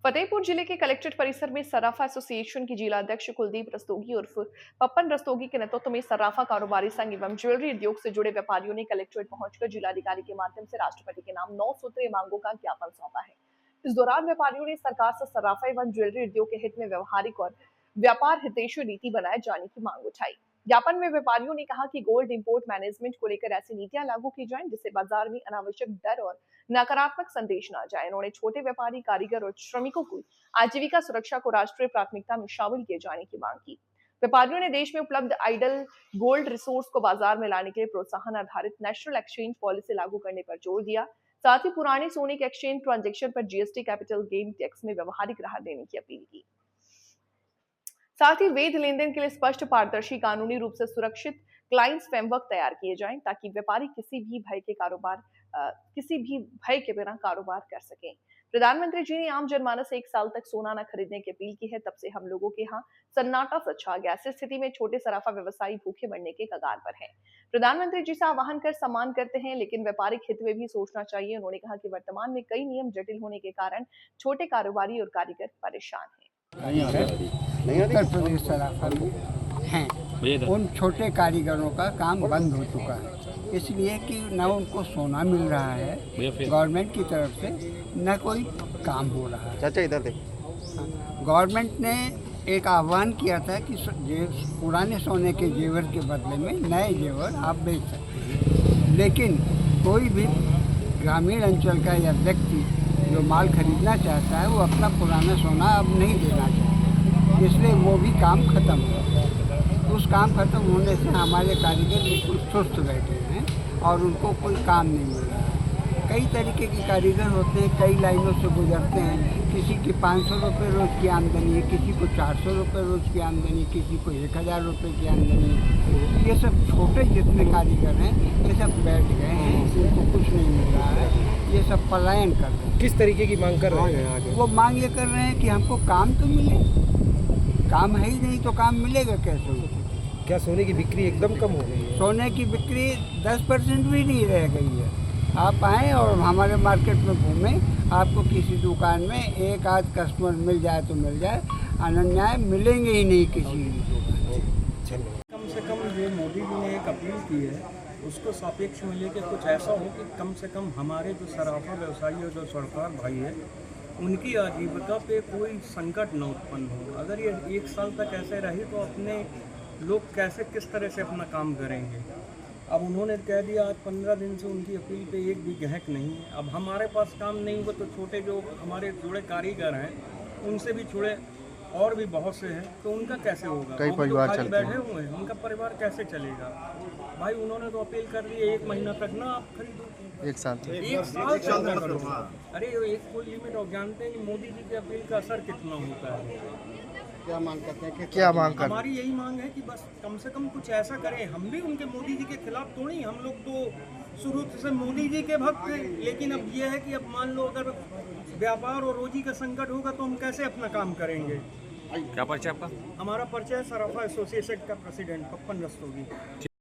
फतेहपुर जिले के कलेक्ट्रेट परिसर में सराफा एसोसिएशन की जिला अध्यक्ष कुलदीप रस्तोगी उर्फ पप्पन रस्तोगी के नेतृत्व में सराफा कारोबारी संघ एवं ज्वेलरी उद्योग से जुड़े व्यापारियों ने कलेक्ट्रेट पहुंचकर जिलाधिकारी के माध्यम से राष्ट्रपति के नाम 9 सूत्रीय मांगों का ज्ञापन सौंपा है। इस दौरान व्यापारियों ने सरकार से सराफा एवं ज्वेलरी उद्योग के हित में व्यवहारिक और व्यापार हितैषी नीति बनाए जाने की मांग उठाई। ज्ञापन में व्यापारियों ने कहा कि गोल्ड इंपोर्ट मैनेजमेंट को लेकर ऐसी नीतियां लागू की जाएं जिससे बाजार में अनावश्यक डर और नकारात्मक संदेश न जाए। उन्होंने छोटे व्यापारी, कारीगर और श्रमिकों की आजीविका सुरक्षा को राष्ट्रीय प्राथमिकता में शामिल किए जाने की मांग की। व्यापारियों ने देश में उपलब्ध आइडल गोल्ड रिसोर्स को बाजार में लाने के लिए प्रोत्साहन आधारित नेशनल एक्सचेंज पॉलिसी लागू करने पर जोर दिया। साथ ही पुराने सोने के एक्सचेंज ट्रांजैक्शन पर जीएसटी कैपिटल गेन टैक्स में व्यवहारिक राहत देने की अपील की। साथ ही वैध लेनदेन के लिए स्पष्ट, पारदर्शी, कानूनी रूप से सुरक्षित क्लाइंट्स फ्रेमवर्क तैयार किए जाएं ताकि व्यापारी किसी भी भय के बिना कारोबार कर सकें। प्रधानमंत्री जी ने आम जनमानस से 1 साल तक सोना न खरीदने की अपील की है। तब से हम लोगों के यहाँ सन्नाटा सा छा गया। ऐसी स्थिति में छोटे सराफा व्यवसायी भूखे मरने के कगार पर हैं। प्रधानमंत्री जी से आह्वान कर सम्मान करते हैं, लेकिन व्यापारिक हित में भी सोचना चाहिए। उन्होंने कहा कि वर्तमान में कई नियम जटिल होने के कारण छोटे कारोबारी और कारीगर परेशान हैं। उत्तर प्रदेश सराफा में हैं, उन छोटे कारीगरों का काम बंद हो चुका है, इसलिए कि न उनको सोना मिल रहा है गवर्नमेंट की तरफ से, न कोई काम हो रहा है। चाचा इधर देख। गवर्नमेंट ने एक आह्वान किया था कि पुराने सोने के जेवर के बदले में नए जेवर आप बेच सकते हैं, लेकिन कोई भी ग्रामीण अंचल का या व्यक्ति जो माल खरीदना चाहता है वो अपना पुराना सोना अब नहीं देना चाहता, इसलिए वो भी काम खत्म हो। उस काम खत्म होने से हमारे कारीगर बिल्कुल सुस्त बैठे हैं और उनको कोई काम नहीं मिल रहा है। कई तरीके के कारीगर होते हैं, कई लाइनों से गुजरते हैं। किसी की 500 रुपये रोज़ की आमदनी है, किसी को 400 रुपये रोज़ की आमदनी, किसी को 1000 रुपये की आमदनी है। ये सब छोटे जितने कारीगर हैं ये सब बैठ गए हैं, इनको कुछ नहीं मिल रहा है, ये सब पलायन कर रहे हैं। किस तरीके की मांग कर रहे हैं आगे? वो मांग ये कर रहे हैं कि हमको काम तो मिले। काम है ही नहीं तो काम मिलेगा कैसे? क्या सोने की बिक्री एकदम कम हो गई है? सोने की बिक्री 10% भी नहीं रह गई है। आप आएँ और हमारे मार्केट में घूमें, आपको किसी दुकान में एक आध कस्टमर मिल जाए तो मिल जाए, अनन्याय मिलेंगे ही नहीं किसी भी दुकान। कम से कम जो मोदी जी ने एक अपील की है उसको सापेक्ष में लेकर कुछ ऐसा हो कि कम से कम हमारे जो सराफा व्यवसायी और जो सरकार भाई है उनकी आजीविका पे कोई संकट न उत्पन्न हो। अगर ये 1 साल तक ऐसे रही तो अपने लोग कैसे किस तरह से अपना काम करेंगे। अब उन्होंने कह दिया आज 15 दिन से उनकी अपील पे एक भी गहक नहीं है। अब हमारे पास काम नहीं हुआ तो छोटे जो हमारे जुड़े कारीगर हैं उनसे भी जुड़े और भी बहुत से हैं, तो उनका कैसे होगा? कई परिवार खाली चलते बैठे हैं, हुए हैं, उनका परिवार कैसे चलेगा? भाई उन्होंने तो अपील कर दी है 1 महीना तक ना आप खरीदो। 1 साल 1 साल तक करो। अरे ये एक कोई लिमिट हो, जानते हैं कि मोदी जी की अपील का असर कितना होता है। क्या मांग करते हैं? क्या मांग कर? हमारी यही मांग है कि बस कम से कम कुछ ऐसा करें। हम भी उनके मोदी जी के खिलाफ तो नहीं, हम लोग तो शुरू से मोदी जी के भक्त हैं, लेकिन अब ये है कि अब मान लो अगर व्यापार और रोजी का संकट होगा तो हम कैसे अपना काम करेंगे। क्या परिचय आपका? हमारा परिचय सराफा एसोसिएशन का प्रेसिडेंट पप्पन रस्तोगी।